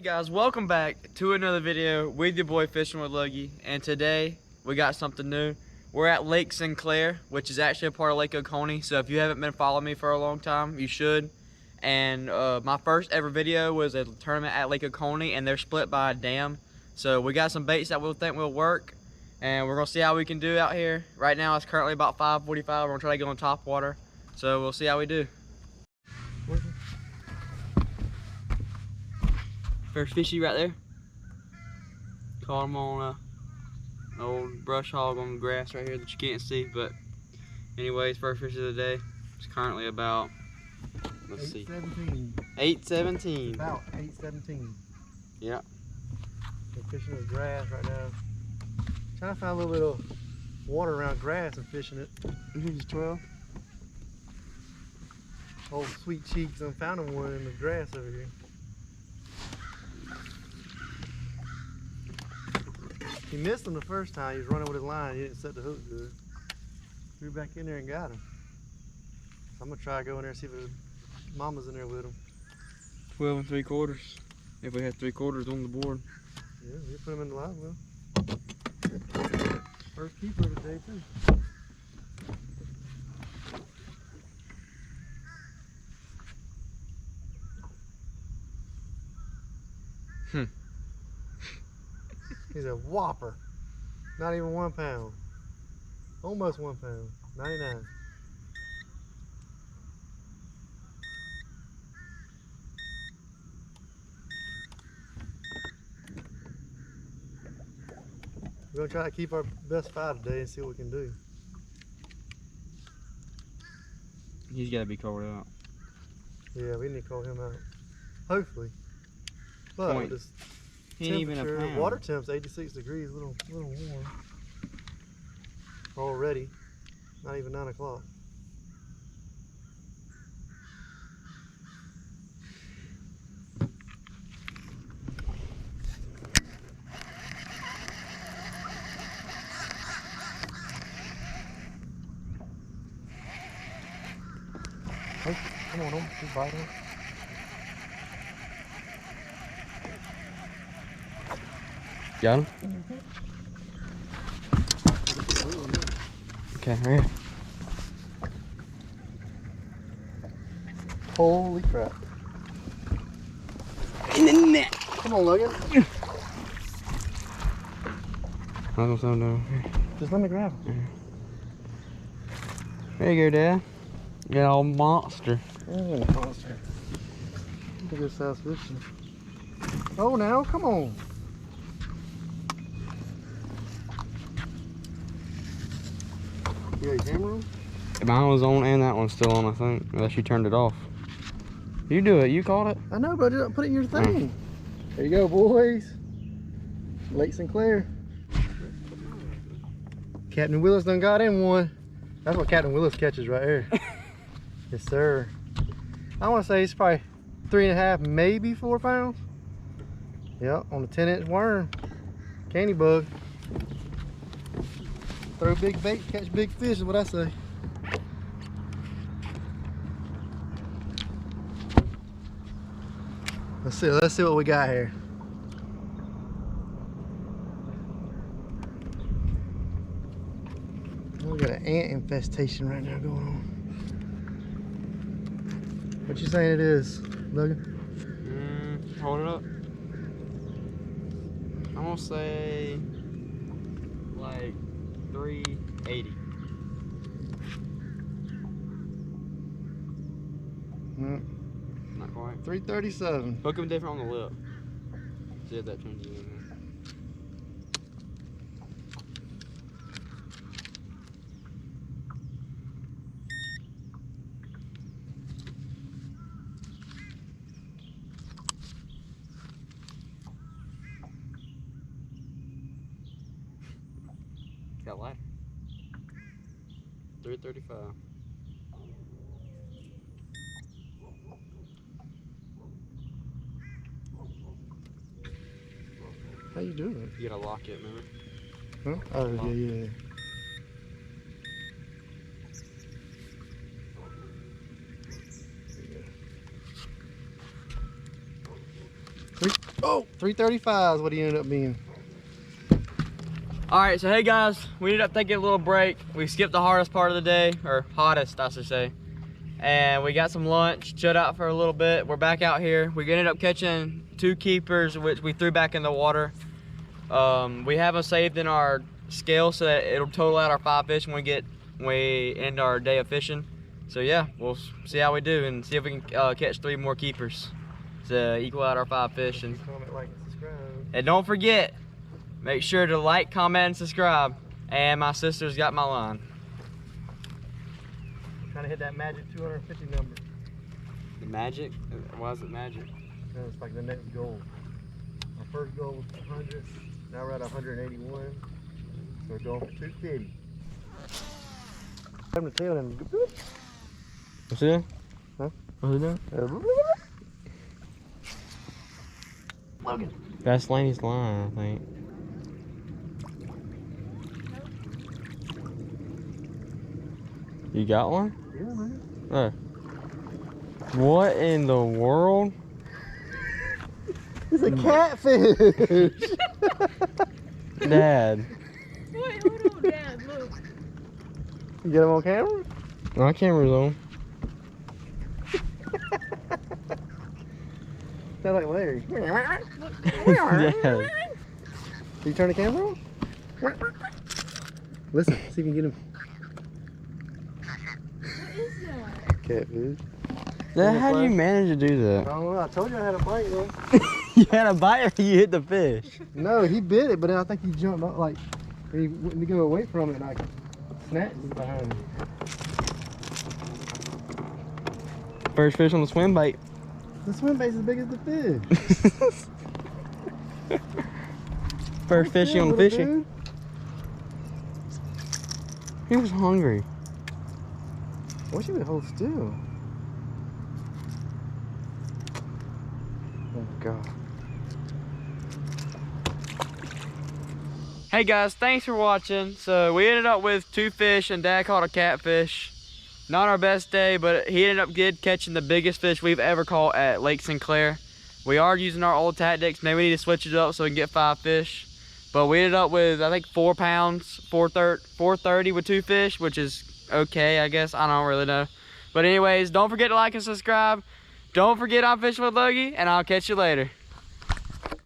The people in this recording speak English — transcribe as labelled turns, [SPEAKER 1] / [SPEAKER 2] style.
[SPEAKER 1] Guys, welcome back to another video with your boy Fishing with Logie, and today we got something new. We're at Lake Sinclair, which is actually a part of Lake Oconee, so if you haven't been following me for a long time, you should. And my first ever video was a tournament at Lake Oconee, and they're split by a dam. So we got some baits that we think will work, and we're gonna see how we can do out here. Right now it's currently about 5:45. We're gonna try to get on top water, so we'll see how we do. First fishy right there. Caught him on a old brush hog on the grass right here that you can't see, but anyways, first fish of the day. It's currently about, let's see, 8:17.
[SPEAKER 2] About 8:17.
[SPEAKER 1] Yeah.
[SPEAKER 2] We're fishing the grass right now. Trying to find a little bit of water around grass and fishing it.
[SPEAKER 1] He's 12.
[SPEAKER 2] Old sweet cheeks, I found him one in the grass over here. He missed him the first time. He was running with his line. He didn't set the hook good. Threw back in there and got him. I'm gonna try to go in there and see if his mama's in there with him.
[SPEAKER 1] 12 3/4. If we had 3/4 on the board.
[SPEAKER 2] Yeah, we put him in the live well. First keeper of the day too. He's a whopper. Not even 1 pound. Almost 1 pound. 99. We're gonna try to keep our best fight today and see what we can do.
[SPEAKER 1] He's gotta be called out.
[SPEAKER 2] Yeah, we need to call him out. Hopefully. But
[SPEAKER 1] Point.
[SPEAKER 2] this
[SPEAKER 1] He ain't even a pound.
[SPEAKER 2] water temp's 86 degrees, a little warm. Already. Not even 9 o'clock. Oh, come on, just bite him.
[SPEAKER 1] Got him? Okay, right here.
[SPEAKER 2] Holy crap.
[SPEAKER 1] In the net.
[SPEAKER 2] Come on, Logan.
[SPEAKER 1] I'll throw him down here.
[SPEAKER 2] Just let me grab him.
[SPEAKER 1] There you go, Dad. You got all monster.
[SPEAKER 2] Oh, monster. Look at this size fish. Oh, now, come on. You got your camera on?
[SPEAKER 1] Mine was on and that one's still on, I think. Unless you turned it off. You do it. You caught it.
[SPEAKER 2] I know, but I didn't put it in your thing. There you go, boys. Lake Sinclair. Captain Willis done got in one. That's what Captain Willis catches right here. Yes, sir. I want to say it's probably 3.5, maybe 4 pounds. Yep, on a 10-inch worm. Candy bug. Throw big bait, catch big fish is what I say. Let's see what we got here. We got an ant infestation right now going on. What you saying it is, Logan?
[SPEAKER 1] Hold it up. I'm gonna say like 380. Not quite.
[SPEAKER 2] 337.
[SPEAKER 1] Hook him different on the lip. See if that changes anything. Got lighter. 335.
[SPEAKER 2] How you doing?
[SPEAKER 1] You gotta lock it, remember?
[SPEAKER 2] Huh? Oh, yeah. Oh, 335 is what he ended up being.
[SPEAKER 1] All right, so hey guys, we ended up taking a little break. We skipped the hardest part of the day, or hottest, I should say. And we got some lunch, chilled out for a little bit. We're back out here. We ended up catching 2 keepers, which we threw back in the water. We have them saved in our scale so that it'll total out our 5 fish when we end our day of fishing. So yeah, we'll see how we do and see if we can catch 3 more keepers to equal out our 5 fish. And
[SPEAKER 2] Comment, like, and subscribe.
[SPEAKER 1] And don't forget, make sure to like, comment, and subscribe. And my sister's got my line.
[SPEAKER 2] Trying to hit that magic 250 number.
[SPEAKER 1] The magic? Why is it magic?
[SPEAKER 2] No, it's like the next goal. Our first goal was 100. Now we're at 181. So we're going for 250. Having to tail him.
[SPEAKER 1] What's he doing?
[SPEAKER 2] Huh?
[SPEAKER 1] What's he doing?
[SPEAKER 2] Logan.
[SPEAKER 1] That's Laney's line, I think. You got one?
[SPEAKER 2] Yeah, man.
[SPEAKER 1] Oh. What in the world?
[SPEAKER 2] It's a catfish.
[SPEAKER 1] Dad.
[SPEAKER 3] Wait, hold on, Dad, look.
[SPEAKER 2] You get him on camera?
[SPEAKER 1] My camera's on.
[SPEAKER 2] Sound like Larry.
[SPEAKER 1] Dad.
[SPEAKER 2] Did you turn the camera on? Listen, see if you can get him.
[SPEAKER 3] What is that?
[SPEAKER 2] Catfish.
[SPEAKER 1] Dad, how do you manage to do
[SPEAKER 2] I
[SPEAKER 1] that?
[SPEAKER 2] don't know. I told you I had a bite though.
[SPEAKER 1] You had a bite or you hit the fish?
[SPEAKER 2] No, he bit it, but then I think he jumped up like he went to go away from it and I snatched it behind him.
[SPEAKER 1] First fish on the swim bait.
[SPEAKER 2] The swim bait's as big as the fish.
[SPEAKER 1] First fishing on the
[SPEAKER 2] Little
[SPEAKER 1] fishing.
[SPEAKER 2] dude.
[SPEAKER 1] He was hungry.
[SPEAKER 2] I wish he would hold still. Oh God.
[SPEAKER 1] Hey guys, thanks for watching. So we ended up with 2 fish and Dad caught a catfish. Not our best day, but he ended up catching the biggest fish we've ever caught at Lake Sinclair. We are using our old tactics. Maybe we need to switch it up so we can get 5 fish. But we ended up with, I think, 4 pounds, 430 with 2 fish, which is okay, I guess. I don't really know. But anyways, don't forget to like and subscribe. Don't forget I'm fishing with Logie, and I'll catch you later.